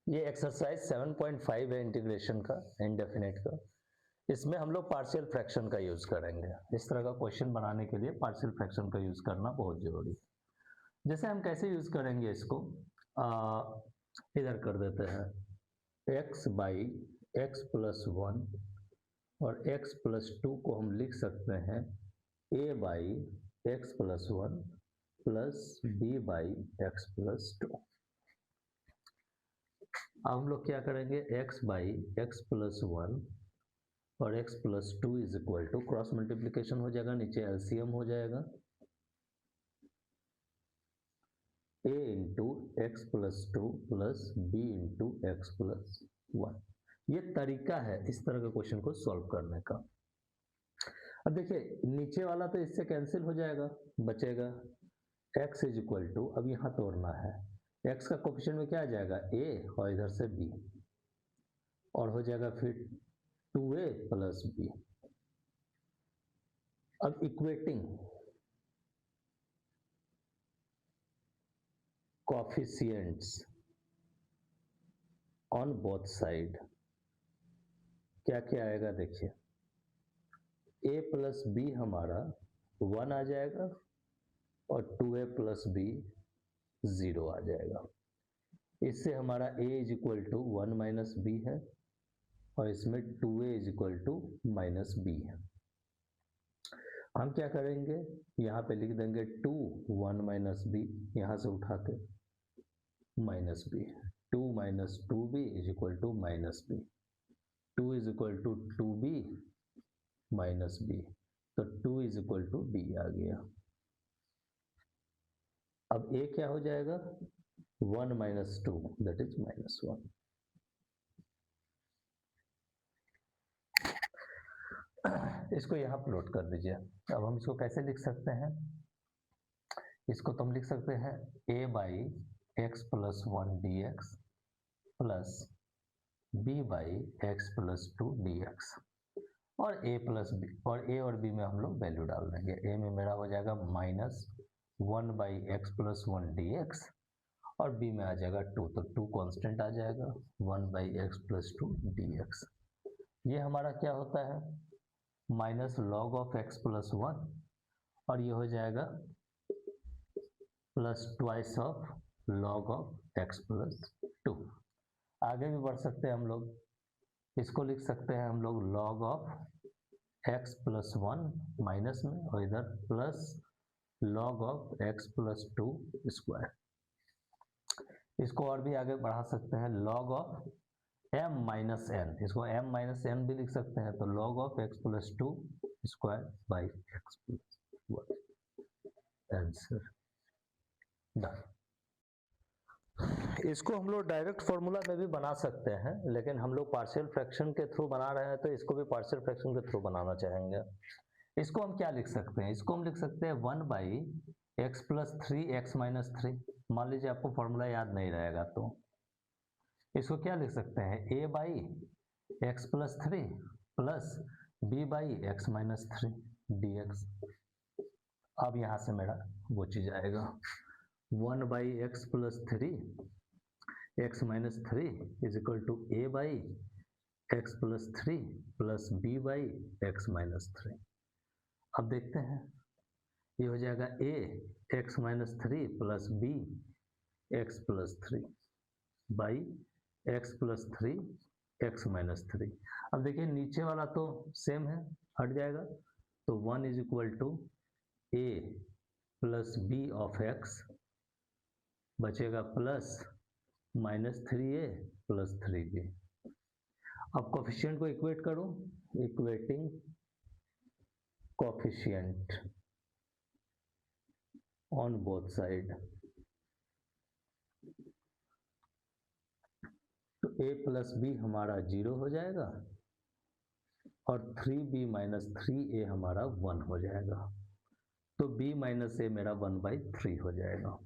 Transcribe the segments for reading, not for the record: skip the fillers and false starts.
ये एक्सरसाइज 7.5 है इंटीग्रेशन का, इंडेफिनेट का। इसमें हम लोग पार्शियल फ्रैक्शन का यूज करेंगे। इस तरह का क्वेश्चन बनाने के लिए पार्शियल फ्रैक्शन का यूज करना बहुत जरूरी है। जैसे हम कैसे यूज करेंगे इसको, इधर कर देते हैं, x बाई एक्स प्लस 1 और x प्लस 2 को हम लिख सकते हैं a by x plus 1 plus b by x plus 2। अब हम लोग क्या करेंगे, x बाई एक्स प्लस 1 और x plus 2 is equal to, cross multiplication हो जाएगा, नीचे एलसीएम हो जाएगा, a into x plus 2 plus b into x plus 1। ये तरीका है इस तरह के क्वेश्चन को सॉल्व करने का। अब देखिए नीचे वाला तो इससे कैंसिल हो जाएगा, बचेगा x इज इक्वल टू, अब यहाँ तोड़ना है, x का कोफिशिएंट में क्या आ जाएगा a और इधर से b, और हो जाएगा फिर 2a प्लस b। अब equating coefficients on both side क्या क्या आएगा, देखिए a प्लस b हमारा 1 आ जाएगा और 2a प्लस b 0 आ जाएगा। इससे हमारा a is equal to 1 minus b है और इसमें 2a is equal to minus b है। हम क्या करेंगे, यहाँ पे लिख देंगे 2 1 माइनस बी, यहाँ से उठा के minus b, 2 minus 2b is equal to minus b, 2 is equal to 2b minus b, तो 2 इज इक्वल टू b आ गया। अब a क्या हो जाएगा, 1 माइनस 2 दैट इज माइनस 1। इसको यहाँ प्लॉट कर दीजिए। अब हम इसको कैसे लिख सकते हैं, इसको तो हम लिख सकते हैं a by x plus 1 D x plus b by x plus 2 D x, और a प्लस बी, और a और b में हम लोग वैल्यू डाल देंगे। a में मेरा हो जाएगा minus 1 by x plus 1 D x और b में आ जाएगा 2, तो 2 कांस्टेंट आ जाएगा, 1 by x plus 2 D x. ये हमारा क्या होता है, minus log of x plus 1, और ये हो जाएगा plus twice of log of x plus 2। आगे भी बढ़ सकते हैं हम लोग, इसको लिख सकते हैं हम लोग log of x plus 1 minus में, और इधर plus log of x plus 2 square. इसको और भी आगे बढ़ा सकते हैं, log of m minus n, इसको m माइनस n भी लिख सकते हैं, तो log of x plus 2 square by x plus 1। Answer done. इसको हम लोग डायरेक्ट फॉर्मूला में भी बना सकते हैं, लेकिन हम लोग पार्शियल फ्रैक्शन के थ्रू बना रहे हैं तो इसको भी पार्शियल फ्रैक्शन के थ्रू बनाना चाहेंगे। इसको हम क्या लिख सकते हैं, इसको हम लिख सकते हैं 1 by x plus 3 x minus 3। मान लीजिए आपको फॉर्मूला याद नहीं रहेगा तो इसको क्या लिख सकते हैं, a by x plus 3 plus b by x minus 3 d x. अब यहाँ से मेरा वो चीज आएगा 1 by x plus 3 x minus 3 is equal to a by x plus 3 plus b by x minus 3। अब देखते हैं, ये हो जाएगा a x minus 3 plus b x plus 3 by x plus 3 x minus 3। अब देखिए नीचे वाला तो सेम है, हट जाएगा, तो 1 is equal to a plus b of x बचेगा plus minus 3a plus 3b। अब कोफिशिएंट को इक्वेट करो, equating coefficient on both side, तो a प्लस बी हमारा 0 हो जाएगा और 3b माइनस 3a हमारा 1 हो जाएगा, तो b माइनस a मेरा 1/3 हो जाएगा।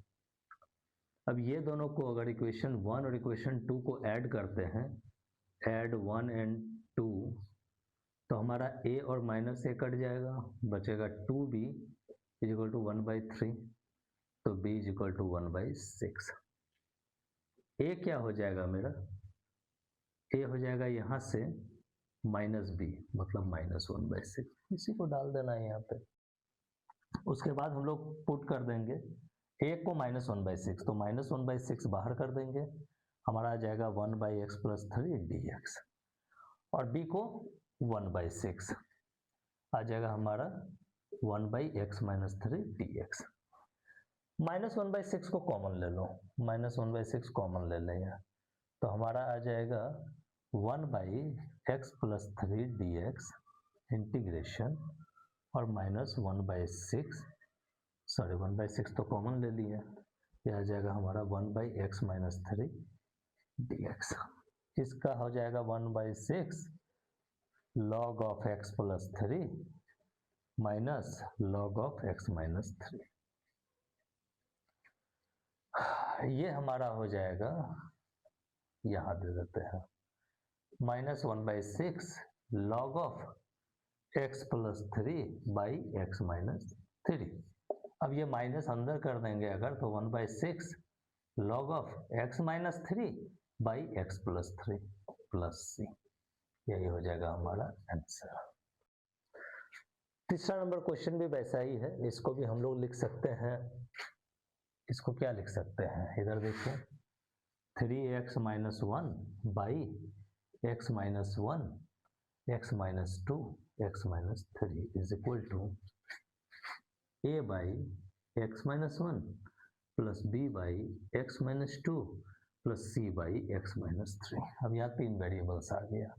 अब ये दोनों को अगर इक्वेशन 1 और इक्वेशन 2 को ऐड करते हैं, ऐड 1 एंड 2, तो हमारा a और माइनस a कट जाएगा, बचेगा 2b इज इक्वल टू 1/3, तो b इज इक्वल टू 1/6। ए क्या हो जाएगा मेरा, ए हो जाएगा यहाँ से माइनस बी, मतलब -1/6, इसी को डाल देना है यहाँ पे। उसके बाद हम लोग पुट कर देंगे ए को -1/6, तो -1/6 बाहर कर देंगे, हमारा आ जाएगा 1/x + 3 dx, और b को 1/6 आ जाएगा हमारा 1/x - 3 dx। -1/6 को कॉमन ले लो, -1/6 कॉमन ले लें यहाँ, तो हमारा आ जाएगा 1/x + 3 dx इंटीग्रेशन, और -1/6, सॉरी 1/6 तो कॉमन ले लिया, यह आ जाएगा हमारा 1/x - 3 dx। इसका हो जाएगा 1/6 log of x + 3 minus log of x - 3, ये हमारा हो जाएगा, यहाँ दे देते हैं -1/6 log of x + 3/x - 3। अब ये माइनस अंदर कर देंगे अगर, तो 1/6 log of x - 3/x + 3 plus c, यही हो जाएगा हमारा आंसर। तीसरा नंबर क्वेश्चन भी वैसा ही है, इसको भी हम लोग लिख सकते हैं, इसको क्या लिख सकते हैं, इधर देखिए 3x - 1 by x - 1 x - 2 x - 3 is equal to a by x - 1 plus b by x - 2 plus c by x - 3। अब यहाँ 3 वेरिएबल्स आ गया,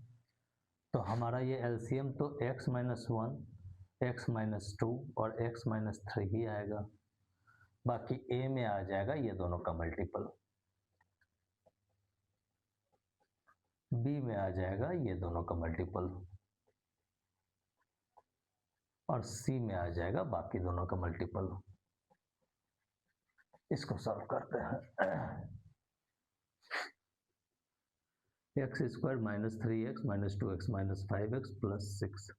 तो हमारा ये एलसीएम तो x - 1 x - 2 और x - 3 ही आएगा, बाकी a में आ जाएगा ये दोनों का मल्टीपल, b में आ जाएगा ये दोनों का मल्टीपल, और c में आ जाएगा बाकी दोनों का मल्टीपल। इसको सॉल्व करते हैं। x² - 3x - 2x - 5x + 6,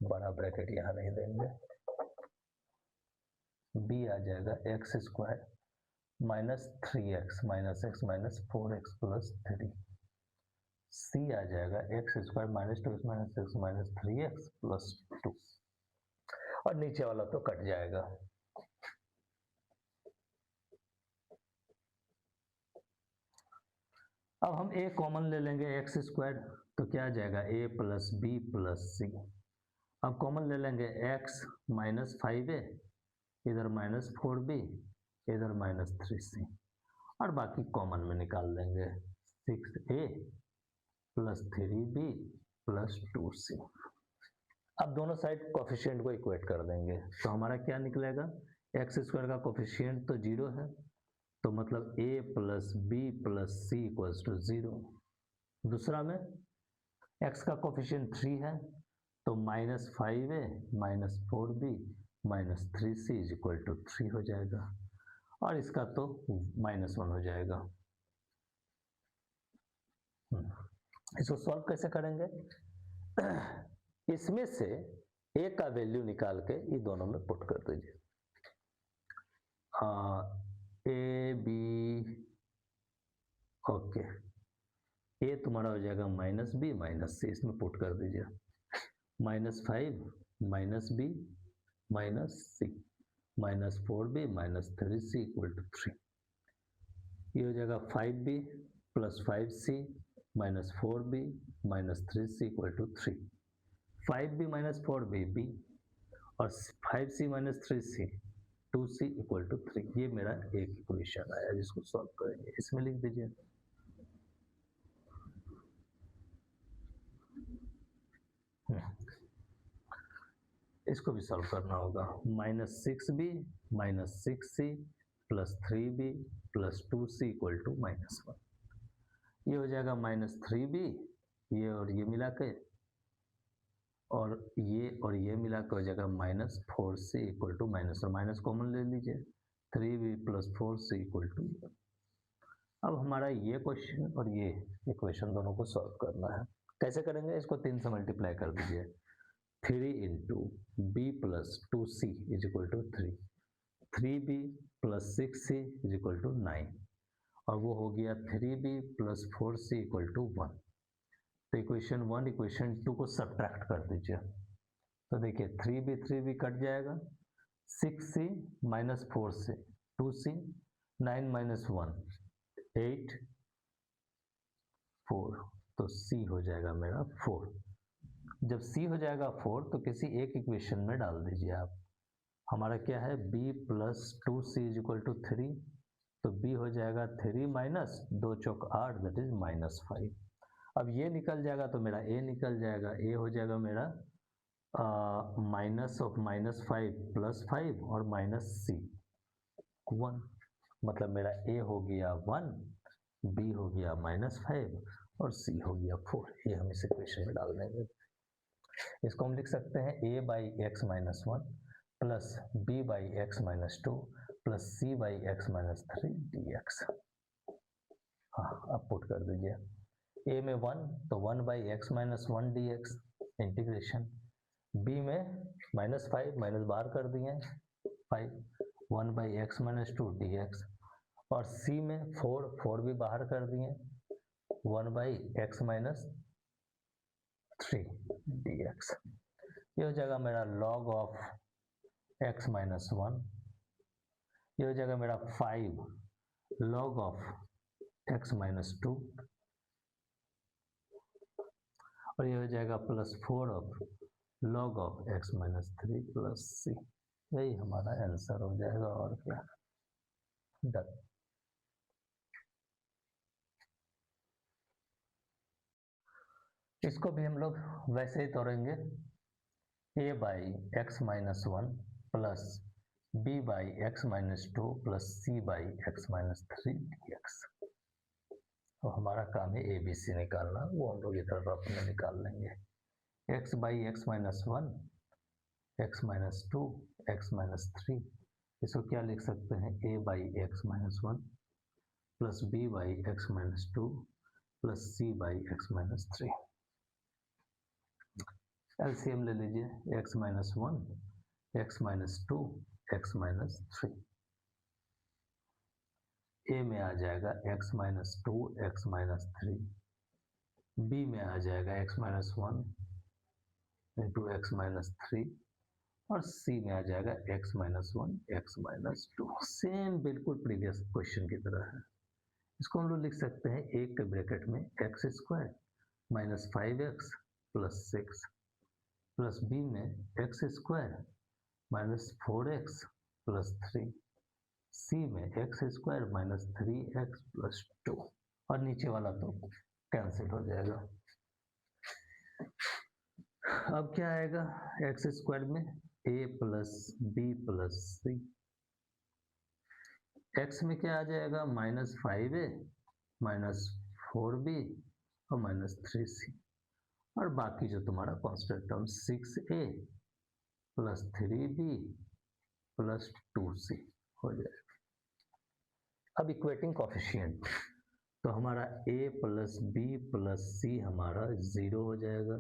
बड़ा ब्रैकेट यहाँ नहीं देंगे, b आ जाएगा x² - 3x - x - 4x + 3, c आ जाएगा x² - 2x - x - 3x + 2, और नीचे वाला तो कट जाएगा। अब हम a कॉमन ले लेंगे, x², तो क्या आ जाएगा a + b + c। अब कॉमन ले लेंगे x - 5a, इधर -4b, इधर -3c, और बाकी कॉमन में निकाल देंगे 6a + 3b + 2c। अब दोनों साइड कोफिशिएंट को इक्वेट कर देंगे, तो हमारा क्या निकलेगा, x² का कोफिशिएंट तो 0 है, तो मतलब a + b + c = 0। दूसरा में x का कोफिशिएंट 3 है, तो -5a - 4b - 3c = 3 हो जाएगा, और इसका तो -1 हो जाएगा। इसको सॉल्व कैसे करेंगे, इसमें से a का वैल्यू निकाल के ये दोनों में पुट कर दीजिए, a b, ओके, a तुम्हारा हो जाएगा -b - c, इसमें पुट कर दीजिए, -5 - b - c -4b - 3c = 3, ये हो जाएगा 5b + 5c - 4b - 3c = 3, 5b - 4b b, और 5c - 3c 2c = 3, ये मेरा एक इक्वेशन आया जिसको सॉल्व करेंगे, इसमें लिख दीजिए। इसको भी सॉल्व करना होगा, -6b - 6c + 3b + 2c = -1, ये हो जाएगा -3b, ये और ये मिला के, और ये मिला के हो जाएगा -4c = -1, माइनस कॉमन ले लीजिए, 3b + 4c = अब हमारा ये क्वेश्चन और ये इक्वेशन दोनों को सॉल्व करना है। कैसे करेंगे, इसको 3 से मल्टीप्लाई कर दीजिए, 3 × b + 2c = 3, 3b plus 6c is equal to 9 और वो हो गया 3b plus 4c equal to 1। तो इक्वेशन 1 इक्वेशन 2 को सब्ट्रैक्ट कर दीजिए। तो देखिए 3b कट जाएगा, 6c minus 4c 2c, 9 minus 1 8 4, तो c हो जाएगा मेरा 4। जब c हो जाएगा 4 तो किसी एक इक्वेशन में डाल दीजिए आप। हमारा क्या है b plus 2c is equal to 3, तो b हो जाएगा 3 माइनस 2 चौक 8 दैट इज माइनस 5। अब ये निकल जाएगा तो मेरा a निकल जाएगा, a हो जाएगा मेरा माइनस ऑफ माइनस 5 प्लस 5 और माइनस c 1, मतलब मेरा a हो गया 1, b हो गया माइनस 5 और c हो गया 4। ये हम इस इक्वेशन में डाल देंगे। इसको हम लिख सकते हैं a by x minus 1 plus b by x minus 2 plus c by x minus 3 dx। हाँ, अब पुट कर दीजिए a में 1 तो 1 by x minus 1 dx integration, b में माइनस 5 माइनस बाहर कर दिए 5 1 बाई एक्स माइनस 2 dx और c में 4 भी बाहर कर दिए 1 बाई एक्स माइनस 3 dx। ये हो जाएगा मेरा log ऑफ x माइनस 1, ये हो जाएगा मेरा 5 log ऑफ x माइनस 2 और ये हो जाएगा plus 4 of log of x minus 3 plus c। यही हमारा आंसर हो जाएगा और क्या, डन। इसको भी हम लोग वैसे ही तोड़ेंगे, a by x minus 1 plus b by x minus 2 plus c by x minus 3 dx। तो हमारा काम है a b c निकालना, वो हम लोग इधर रफ में निकाल लेंगे। x by x minus 1, x minus 2, x minus 3, इसको क्या लिख सकते हैं a by x minus 1 plus b by x minus 2 plus c by x minus 3। LCM ले लीजिए, x minus 1, x minus 2, x minus 3। a में आ जाएगा x minus 2, x minus 3, b में आ जाएगा x minus 1 into x minus 3 और c में आ जाएगा x minus 1, x minus 2। Same बिल्कुल प्रीवियस क्वेश्चन की तरह है। इसको हम लोग लिख सकते हैं एक के ब्रैकेट में x square minus 5x plus 6 plus b में x square minus 4x plus 3, c में x square minus 3x plus 2 और नीचे वाला तो कैंसिल हो जाएगा। अब क्या आएगा एक्स स्क्वायर में a plus b plus c, x में क्या आ जाएगा माइनस 5a माइनस 4b और माइनस 3c और बाकी जो तुम्हारा constant term 6a plus 3b plus 2c हो जाएगा। अब इक्वेटिंग कोफिशिएंट, तो हमारा a plus b plus c हमारा 0 हो जाएगा,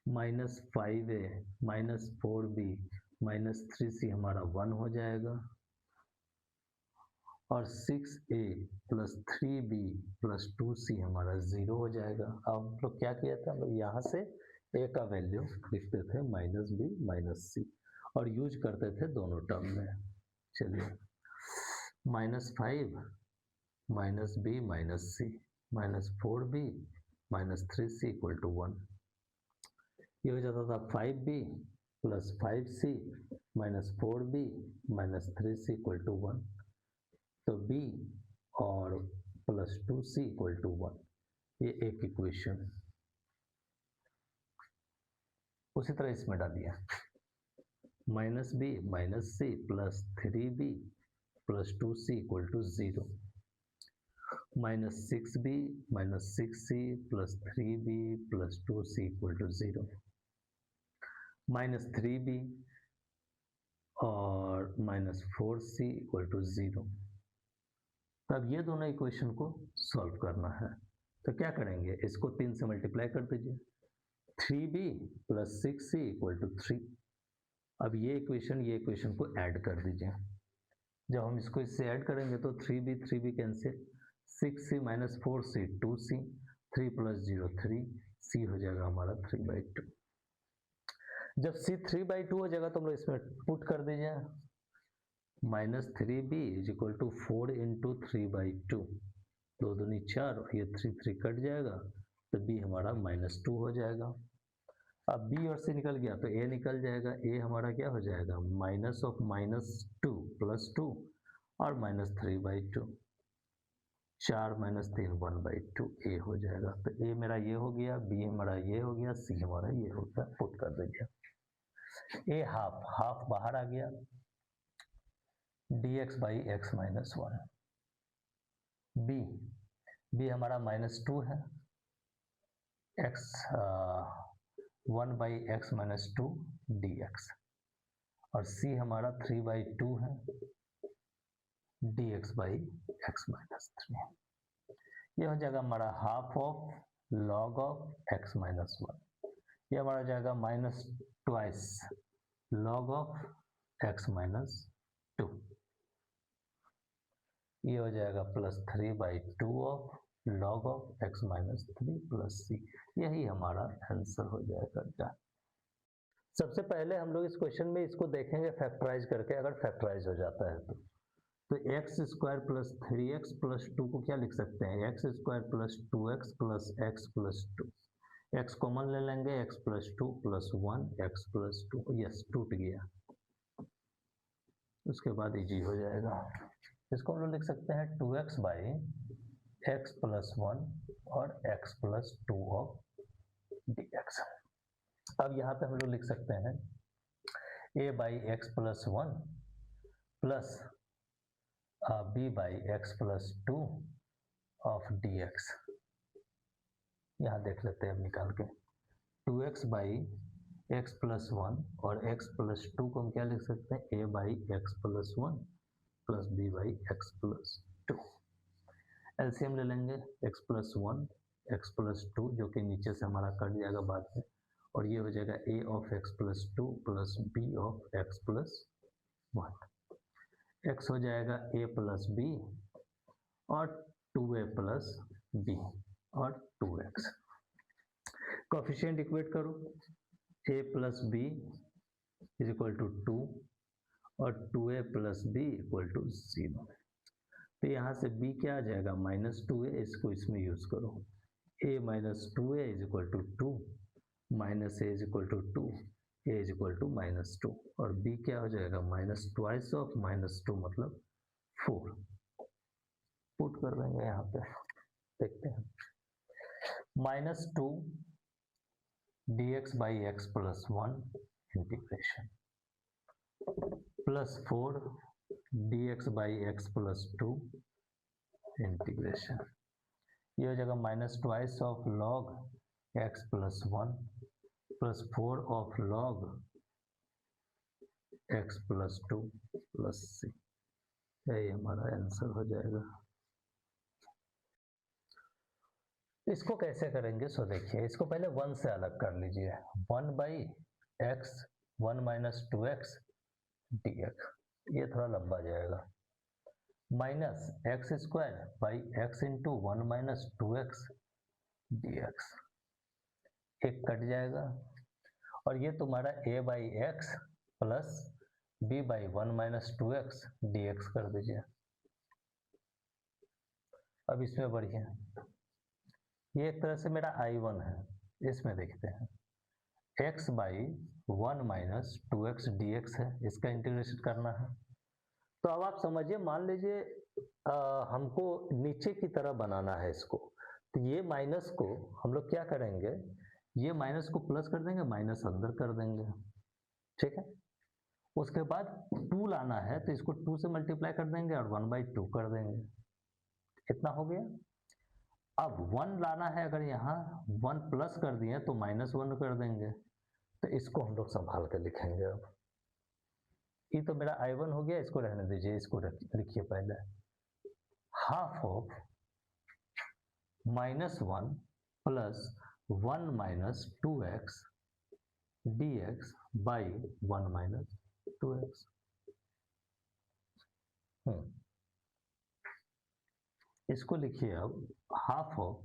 minus 5a minus 4b minus 3c हमारा 1 हो जाएगा और 6a plus 3b plus 2c हमारा 0 हो जाएगा। अब हम लोग क्या किया था, हम लोग यहाँ से a का वैल्यू लिखते थे माइनस b माइनस c और यूज करते थे दोनों टर्म में। चलिए minus 5 minus b minus c minus 4b minus 3c equal to 1। ये हो जाता था 5b plus 5c minus 4b minus 3c equal to 1। तो b और प्लस 2c इक्वल टू 1, ये एक इक्वेशन। उसी तरह इसमें डालिए minus b minus c plus 3b plus 2c equal to 0, minus 6b minus 6c plus 3b plus 2c equal to 0, minus 3b और minus 4c equal to 0। अब ये दोनों इक्वेशन को सॉल्व करना है तो क्या करेंगे, इसको 3 से मल्टीप्लाई कर दीजिए, 3b plus 6c equal to 3 अब ये इक्वेशन को ऐड कर दीजिए। जब हम इसको इससे ऐड करेंगे तो 3b cancel, 6c minus 4c 2c, 3 plus 0 3, c हो जाएगा हमारा 3/2। जब c 3/2 हो जाएगा तो हम लोग इसमें पुट कर दीजिए, -3b is equal to 4 into 3/2, 2 दूनी 4, और ये 3 कट जाएगा तो b हमारा -2 हो जाएगा। अब b और c निकल गया तो a निकल जाएगा, a हमारा क्या हो जाएगा, माइनस ऑफ -2 प्लस 2 और -3/2, 4 - 3 1/2 a हो जाएगा। तो a मेरा ये हो गया, b हमारा ये हो गया, c हमारा ये हो गया, पुट कर दीजिए। a हाफ बाहर आ गया, dx/x - 1, b हमारा -2 है, x 1/x - 2 dx, और c हमारा 3/2 है, dx/x - 3। ये हो जाएगा हमारा half of log of x - 1, ये हमारा हो जाएगा -2 लॉग ऑफ x - 2, ये हो जाएगा +3/2 of log of x - 3 plus c। यही हमारा आंसर हो जाएगा। सबसे पहले हम लोग इस क्वेश्चन में इसको देखेंगे फैक्टराइज करके, अगर फैक्टराइज हो जाता है तो x² + 3x + 2 को क्या लिख सकते हैं, x² + 2x + x + 2, x common ले लेंगे, x + 2 + 1 x + 2, यस टूट गया, उसके बाद इजी हो जाएगा। इसको हम लोग लिख सकते हैं 2x/x + 1 और x + 2 ऑफ dx। अब यहाँ पे हम लोग लिख सकते हैं a/x + 1 plus b/x + 2 of dx। यहाँ देख लेते हैं अब निकाल के, 2x/x + 1 और x + 2 को हम क्या लिख सकते हैं, a/x + 1 प्लस b/x + 2। एलसीएम ले लेंगे, x + 1 x + 2 जो कि नीचे से हमारा कट जाएगा बाद में, और ये हो जाएगा a of x + 2 plus b of x + 1, x हो जाएगा a + b और 2a + b और 2x। कोफिशिएंट इक्वेट करो, a + b = 2 और 2a + b = 0। तो यहाँ से b क्या आ जाएगा, -2a, इसको इसमें यूज करो, a - 2a = 2, -a = 2, a = -2, और b क्या हो जाएगा, -2 ऑफ -2 मतलब 4, पुट कर देंगे यहाँ पे, देखते हैं, -2 dx/x + 1 integration plus 4 dx/x + 2 integration, ये हो जाएगा -2 of log x + 1 plus 4 of log x + 2 plus c। यही हमारा आंसर हो जाएगा। इसको कैसे करेंगे, सो देखिए, इसको पहले 1 से अलग कर लीजिए, 1/x 1 - 2x dx, ये थोड़ा लंबा जाएगा, -x² × 1 - 2x dx, एक कट जाएगा, और ये तुम्हारा a/x plus b/1 - 2x dx कर दीजिए। अब इसमें बढ़िए, ये एक तरह से मेरा I1 है, इसमें देखते हैं, x/1 - 2x dx है, इसका इंटीग्रेशन करना है। तो अब आप समझिए, मान लीजिए हमको नीचे की तरह बनाना है इसको, तो ये माइनस को हम लोग क्या करेंगे, ये माइनस को प्लस कर देंगे, माइनस अंदर कर देंगे, ठीक है। उसके बाद 2 लाना है तो इसको 2 से मल्टीप्लाई कर देंगे और 1/2 कर देंगे, इतना हो गया। अब 1 लाना है, अगर यहाँ 1 प्लस कर दिए तो -1 कर देंगे, तो इसको हम लोग संभाल कर लिखेंगे। अब ये तो मेरा I1 हो गया, इसको रहने दीजिए, इसको लिखिए पहले, half of -1 plus 1 - 2x dx by 1 minus 2x। इसको लिखिए अब हाफ ऑफ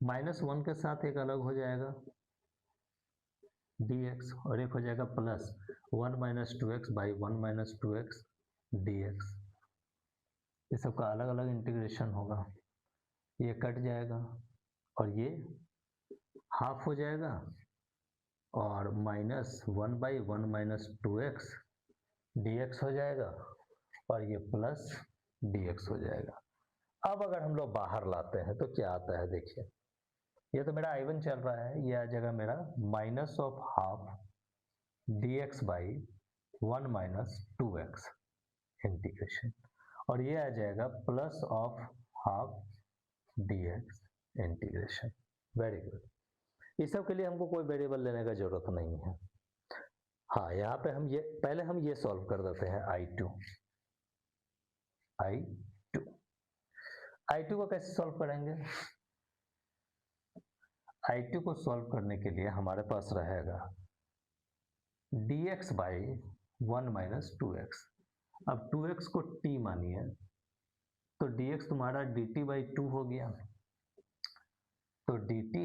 -1 के साथ एक अलग हो जाएगा dx और एक हो जाएगा plus 1 minus 2x by 1 minus 2x dx। ये सबका अलग अलग इंटीग्रेशन होगा, ये कट जाएगा और ये हाफ हो जाएगा और -1 बाई 1 माइनस 2x dx हो जाएगा और ये प्लस dx हो जाएगा। अब अगर हम लोग बाहर लाते हैं तो क्या आता है, देखिए ये तो मेरा I1 चल रहा है, ये आ जाएगा मेरा minus of half dx by 1 minus 2x integration और ये आ जाएगा plus of half dx integration. Very good. इस सब के लिए हमको कोई वेरिएबल लेने का जरूरत नहीं है। हाँ, यहाँ पे हम ये पहले हम ये सॉल्व कर देते हैं I2 को कैसे सॉल्व करेंगे? I2 को सॉल्व करने के लिए हमारे पास रहेगा dx बाई 1 माइनस 2x। अब 2x को t मानिए तो dx तुम्हारा dt बाई 2 हो गया, तो dt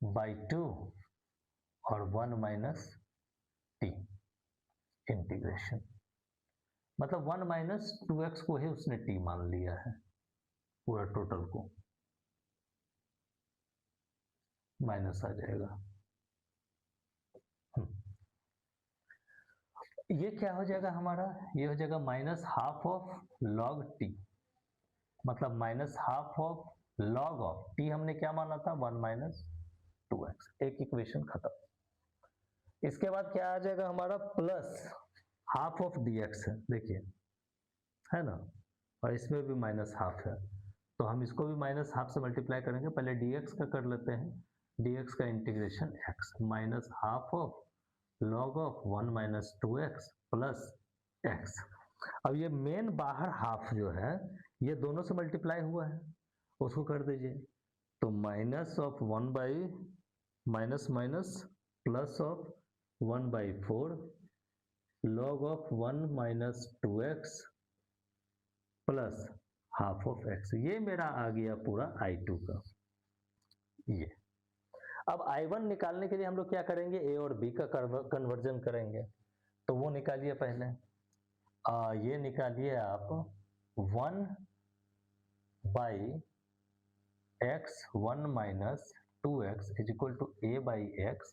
बाई 2 और 1 माइनस t इंटीग्रेशन, मतलब 1 माइनस 2x को ही उसने t मान लिया है, पूरा टोटल को माइनस आ जाएगा। ये क्या हो जाएगा हमारा, ये हो जाएगा minus half of log T, मतलब minus half of log of T हमने क्या माना था 1 माइनस 2x। एक इक्वेशन खत्म। इसके बाद क्या आ जाएगा हमारा प्लस हाफ ऑफ dx है, देखिए है ना, और इसमें भी माइनस हाफ है तो हम इसको भी माइनस हाफ से मल्टीप्लाई करेंगे। पहले dx का कर लेते हैं, dx का integration x minus half of log of 1 minus 2x plus x। अब ये मेन बाहर हाफ जो है ये दोनों से मल्टीप्लाई हुआ है, उसको कर दीजिए तो minus of 1 by minus minus plus of 1 by 4 log of 1 minus 2x plus half of x। ये मेरा आ गया पूरा I2 का। ये अब I1 निकालने के लिए हम लोग क्या करेंगे, A और B का कन्वर्जन करेंगे, तो वो निकालिए पहले। ये निकालिए आप 1 by x 1 minus 2x is equal to A by x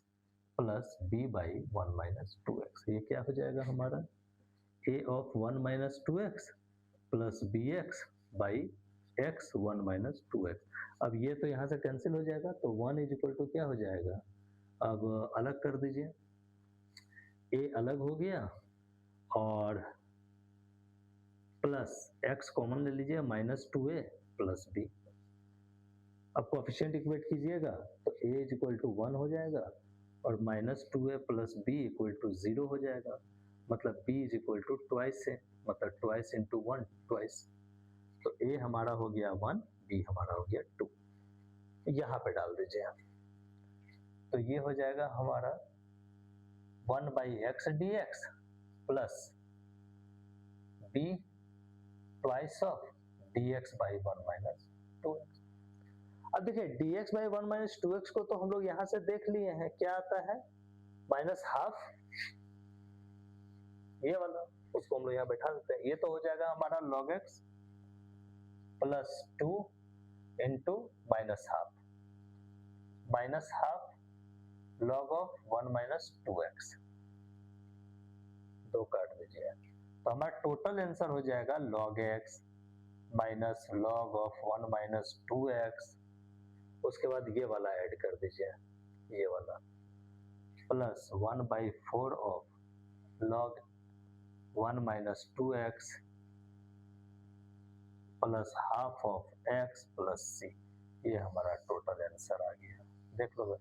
plus B by 1 minus 2x। ये क्या हो जाएगा हमारा A of 1 minus 2x plus bx by x 1 minus 2x। अब ये तो यहाँ से कैंसिल हो जाएगा तो 1 इज इक्वल टू क्या हो जाएगा, अब अलग कर दीजिए, a अलग हो गया और प्लस x कॉमन ले लीजिए माइनस 2a प्लस b। अब कोएफिशिएंट इक्वेट कीजिएगा तो a इज इक्वल टू 1 हो जाएगा और minus 2a plus b equal to 0 हो जाएगा, मतलब b is equal to twice है, मतलब ट्वाइस इंटू 1 ट्वाइस। तो a हमारा हो गया 1, b हमारा हो गया 2। यहाँ पे डाल दीजिए आप, तो ये हो जाएगा हमारा 1 by x D x plus b twice of dx by 1 minus 2x। अब देखिए dx बाई 1 माइनस 2x को तो हम लोग यहाँ से देख लिए हैं, क्या आता है माइनस हाफ, ये वाला, उसको हम लोग यहाँ बैठा देते हैं। ये तो हो जाएगा हमारा log x plus 2 into minus half log of 1 minus 2x, दो काट दीजिए तो हमारा टोटल आंसर हो जाएगा log x minus log of 1 minus 2x। उसके बाद ये वाला ऐड कर दीजिए, ये वाला plus 1 by 4 of log 1 minus 2x plus half of x plus c। ये हमारा टोटल आंसर आ गया, देख लो।